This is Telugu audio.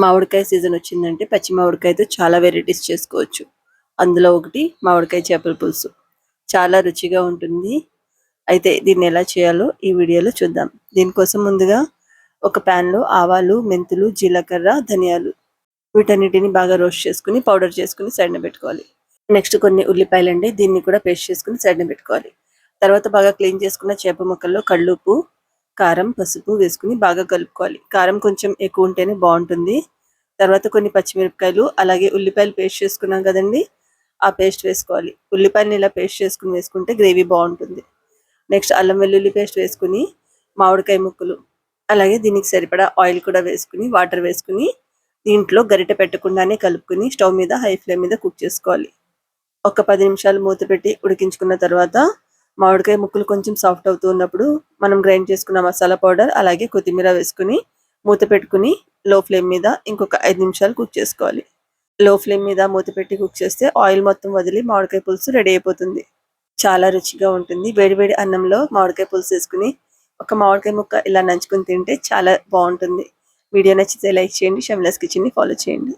మామిడికాయ సీజన్ వచ్చిందంటే పచ్చి మామిడికాయతో చాలా వెరైటీస్ చేసుకోవచ్చు. అందులో ఒకటి మామిడికాయ చేపల పులుసు. చాలా రుచిగా ఉంటుంది. అయితే దీన్ని ఎలా చేయాలో ఈ వీడియోలో చూద్దాం. దీనికోసం ముందుగా ఒక ప్యాన్లో ఆవాలు, మెంతులు, జీలకర్ర, ధనియాలు వీటన్నిటిని బాగా రోస్ట్ చేసుకుని పౌడర్ చేసుకుని సైడ్న పెట్టుకోవాలి. నెక్స్ట్ కొన్ని ఉల్లిపాయలండి, దీన్ని కూడా పేస్ట్ చేసుకుని సైడ్న పెట్టుకోవాలి. తర్వాత బాగా క్లీన్ చేసుకున్న చేప ముక్కల్లో కళ్ళుప్పు, కారం, పసుపు వేసుకుని బాగా కలుపుకోవాలి. కారం కొంచెం ఎక్కువ ఉంటేనే బాగుంటుంది. తర్వాత కొన్ని పచ్చిమిరపకాయలు, అలాగే ఉల్లిపాయలు పేస్ట్ చేసుకున్నాం కదండి, ఆ పేస్ట్ వేసుకోవాలి. ఉల్లిపాయలని ఇలా పేస్ట్ చేసుకుని వేసుకుంటే గ్రేవీ బాగుంటుంది. నెక్స్ట్ అల్లం వెల్లుల్లి పేస్ట్ వేసుకుని, మామిడికాయ ముక్కలు, అలాగే దీనికి సరిపడా ఆయిల్ కూడా వేసుకుని, వాటర్ వేసుకుని దీంట్లో గరిటె పెట్టకుండానే కలుపుకుని స్టవ్ మీద హై ఫ్లేమ్ మీద కుక్ చేసుకోవాలి. ఒక 10 నిమిషాలు మూత పెట్టి ఉడికించుకున్న తర్వాత మామిడికాయ ముక్కలు కొంచెం సాఫ్ట్ అవుతూ ఉన్నప్పుడు మనం గ్రైండ్ చేసుకున్న మసాలా పౌడర్, అలాగే కొత్తిమీర వేసుకుని మూత పెట్టుకుని లో ఫ్లేమ్ మీద ఇంకొక 5 నిమిషాలు కుక్ చేసుకోవాలి. లో ఫ్లేమ్ మీద మూత పెట్టి కుక్ చేస్తే ఆయిల్ మొత్తం వదిలి మామిడికాయ పులుసు రెడీ అయిపోతుంది. చాలా రుచిగా ఉంటుంది. వేడివేడి అన్నంలో మామిడికాయ పులుసు వేసుకుని ఒక మామిడికాయ ముక్క ఇలా నంచుకుని తింటే చాలా బాగుంటుంది. వీడియో నచ్చితే లైక్ చేయండి. షమ్లాస్ కిచెన్ని ఫాలో చేయండి.